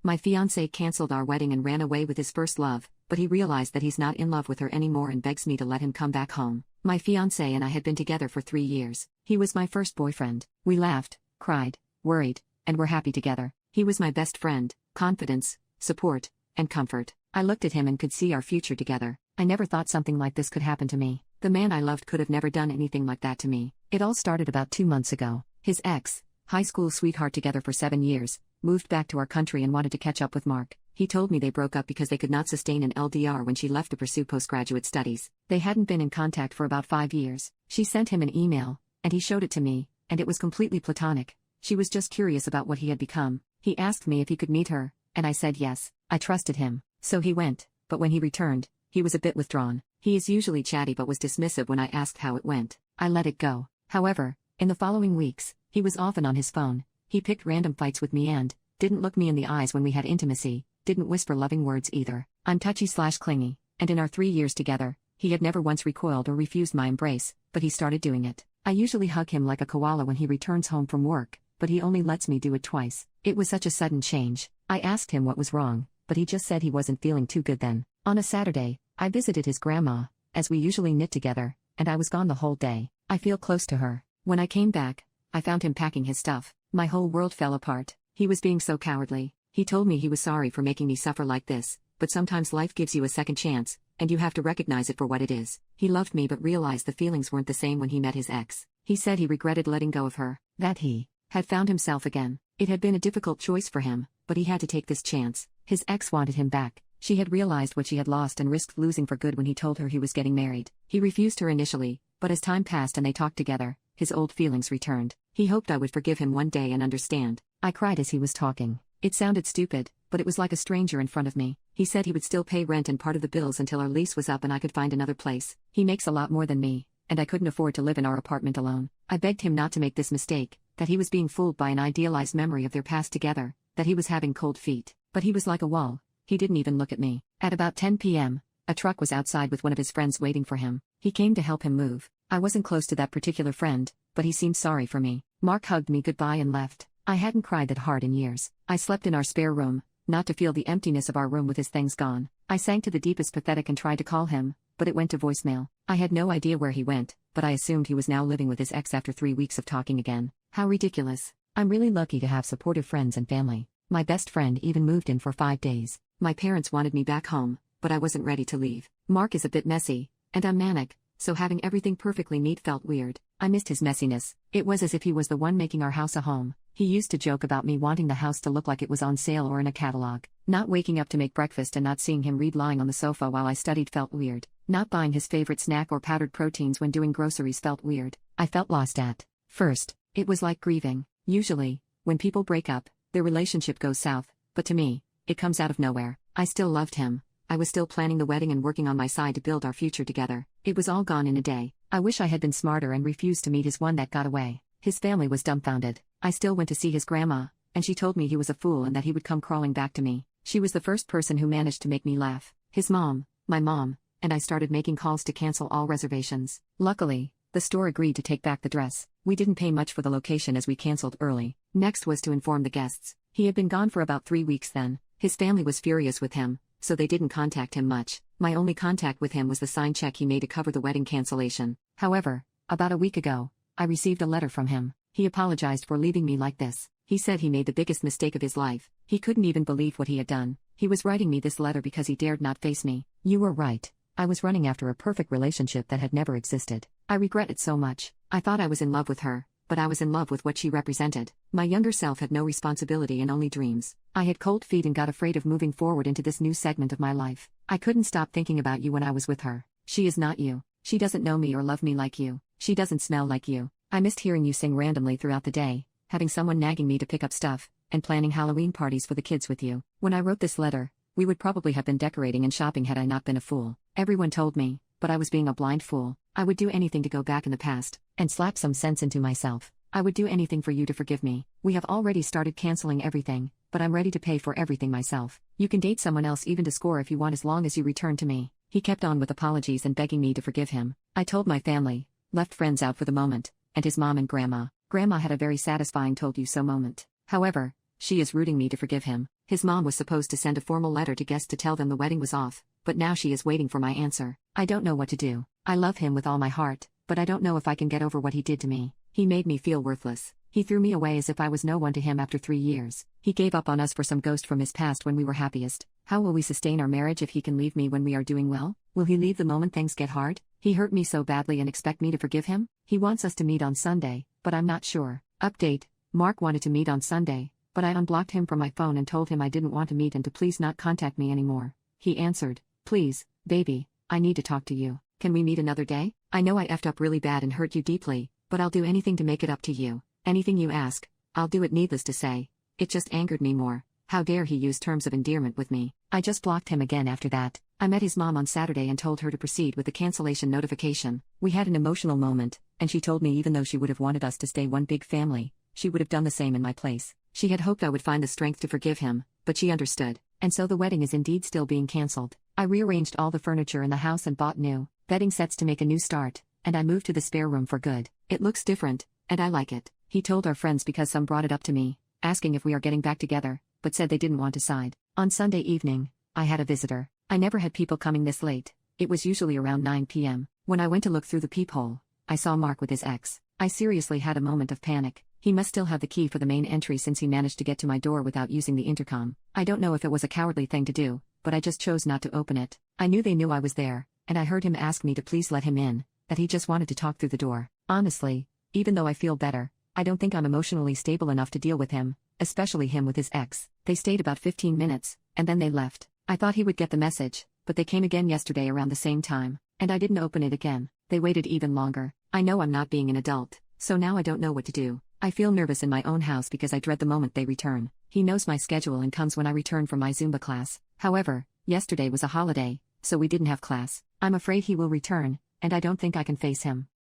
My fiancé canceled our wedding and ran away with his first love, but he realized that he's not in love with her anymore and begs me to let him come back home. My fiancé and I had been together for 3 years. He was my first boyfriend. We laughed, cried, worried, and were happy together. He was my best friend, confidence, support, and comfort. I looked at him and could see our future together. I never thought something like this could happen to me. The man I loved could have never done anything like that to me. It all started about 2 months ago. His ex, high school sweetheart together for 7 years, moved back to our country and wanted to catch up with Mark. He told me they broke up because they could not sustain an LDR when she left to pursue postgraduate studies. They hadn't been in contact for about 5 years. She sent him an email, and he showed it to me, and it was completely platonic. She was just curious about what he had become. He asked me if he could meet her, and I said yes. I trusted him. So he went, but when he returned, he was a bit withdrawn. He is usually chatty but was dismissive when I asked how it went. I let it go. However, in the following weeks, he was often on his phone. He picked random fights with me and didn't look me in the eyes when we had intimacy, didn't whisper loving words either. I'm touchy/clingy, and in our 3 years together, he had never once recoiled or refused my embrace, but he started doing it. I usually hug him like a koala when he returns home from work, but he only lets me do it twice. It was such a sudden change. I asked him what was wrong, but he just said he wasn't feeling too good then. On a Saturday, I visited his grandma, as we usually knit together, and I was gone the whole day. I feel close to her. When I came back, I found him packing his stuff. My whole world fell apart. He was being so cowardly. He told me he was sorry for making me suffer like this, but sometimes life gives you a second chance, and you have to recognize it for what it is. He loved me but realized the feelings weren't the same when he met his ex. He said he regretted letting go of her, that he had found himself again. It had been a difficult choice for him, but he had to take this chance. His ex wanted him back. She had realized what she had lost and risked losing for good when he told her he was getting married. He refused her initially, but as time passed and they talked together, his old feelings returned. He hoped I would forgive him one day and understand. I cried as he was talking. It sounded stupid, but it was like a stranger in front of me. He said he would still pay rent and part of the bills until our lease was up and I could find another place. He makes a lot more than me, and I couldn't afford to live in our apartment alone. I begged him not to make this mistake, that he was being fooled by an idealized memory of their past together, that he was having cold feet. But he was like a wall. He didn't even look at me. At about 10 p.m., a truck was outside with one of his friends waiting for him. He came to help him move. I wasn't close to that particular friend, but he seemed sorry for me. Mark hugged me goodbye and left. I hadn't cried that hard in years. I slept in our spare room, not to feel the emptiness of our room with his things gone. I sank to the deepest pathetic and tried to call him, but it went to voicemail. I had no idea where he went, but I assumed he was now living with his ex after 3 weeks of talking again. How ridiculous. I'm really lucky to have supportive friends and family. My best friend even moved in for 5 days. My parents wanted me back home, but I wasn't ready to leave. Mark is a bit messy, and I'm manic, so having everything perfectly neat felt weird. I missed his messiness. It was as if he was the one making our house a home. He used to joke about me wanting the house to look like it was on sale or in a catalog. Not waking up to make breakfast and not seeing him read lying on the sofa while I studied felt weird. Not buying his favorite snack or powdered proteins when doing groceries felt weird. I felt lost at first. It was like grieving. Usually, when people break up, their relationship goes south, but to me, it comes out of nowhere. I still loved him. I was still planning the wedding and working on my side to build our future together. It was all gone in a day. I wish I had been smarter and refused to meet his one that got away. His family was dumbfounded. I still went to see his grandma, and she told me he was a fool and that he would come crawling back to me. She was the first person who managed to make me laugh. His mom, my mom, and I started making calls to cancel all reservations. Luckily, the store agreed to take back the dress. We didn't pay much for the location as we canceled early. Next was to inform the guests. He had been gone for about 3 weeks then. His family was furious with him, so they didn't contact him much. My only contact with him was the signed check he made to cover the wedding cancellation. However, about a week ago, I received a letter from him. He apologized for leaving me like this. He said he made the biggest mistake of his life. He couldn't even believe what he had done. He was writing me this letter because he dared not face me. You were right. I was running after a perfect relationship that had never existed. I regret it so much. I thought I was in love with her, but I was in love with what she represented. My younger self had no responsibility and only dreams. I had cold feet and got afraid of moving forward into this new segment of my life. I couldn't stop thinking about you when I was with her. She is not you. She doesn't know me or love me like you. She doesn't smell like you. I missed hearing you sing randomly throughout the day, having someone nagging me to pick up stuff, and planning Halloween parties for the kids with you. When I wrote this letter, we would probably have been decorating and shopping had I not been a fool. Everyone told me, but I was being a blind fool. I would do anything to go back in the past, and slap some sense into myself. I would do anything for you to forgive me. We have already started canceling everything, but I'm ready to pay for everything myself. You can date someone else even to score if you want as long as you return to me. He kept on with apologies and begging me to forgive him. I told my family, left friends out for the moment, and his mom and grandma. Grandma had a very satisfying told you so moment. However, she is rooting me to forgive him. His mom was supposed to send a formal letter to guests to tell them the wedding was off, but now she is waiting for my answer. I don't know what to do. I love him with all my heart, but I don't know if I can get over what he did to me. He made me feel worthless. He threw me away as if I was no one to him after 3 years. He gave up on us for some ghost from his past when we were happiest. How will we sustain our marriage if he can leave me when we are doing well? Will he leave the moment things get hard? He hurt me so badly and expect me to forgive him? He wants us to meet on Sunday, but I'm not sure. Update: Mark wanted to meet on Sunday, but I unblocked him from my phone and told him I didn't want to meet and to please not contact me anymore. He answered, "Please, baby, I need to talk to you. Can we meet another day? I know I effed up really bad and hurt you deeply, but I'll do anything to make it up to you. Anything you ask, I'll do it." Needless to say, it just angered me more. How dare he use terms of endearment with me? I just blocked him again after that. I met his mom on Saturday and told her to proceed with the cancellation notification. We had an emotional moment, and she told me even though she would have wanted us to stay one big family, she would have done the same in my place. She had hoped I would find the strength to forgive him, but she understood, and so the wedding is indeed still being cancelled. I rearranged all the furniture in the house and bought new bedding sets to make a new start, and I moved to the spare room for good. It looks different, and I like it. He told our friends because some brought it up to me, asking if we are getting back together, but said they didn't want to side. On Sunday evening, I had a visitor. I never had people coming this late. It was usually around 9 p.m. When I went to look through the peephole, I saw Mark with his ex. I seriously had a moment of panic. He must still have the key for the main entry since he managed to get to my door without using the intercom. I don't know if it was a cowardly thing to do, but I just chose not to open it. I knew they knew I was there, and I heard him ask me to please let him in, that he just wanted to talk through the door. Honestly, even though I feel better, I don't think I'm emotionally stable enough to deal with him, especially him with his ex. They stayed about 15 minutes, and then they left. I thought he would get the message, but they came again yesterday around the same time, and I didn't open it again. They waited even longer. I know I'm not being an adult, so now I don't know what to do. I feel nervous in my own house because I dread the moment they return. He knows my schedule and comes when I return from my Zumba class. However, yesterday was a holiday, so we didn't have class. I'm afraid he will return, and I don't think I can face him.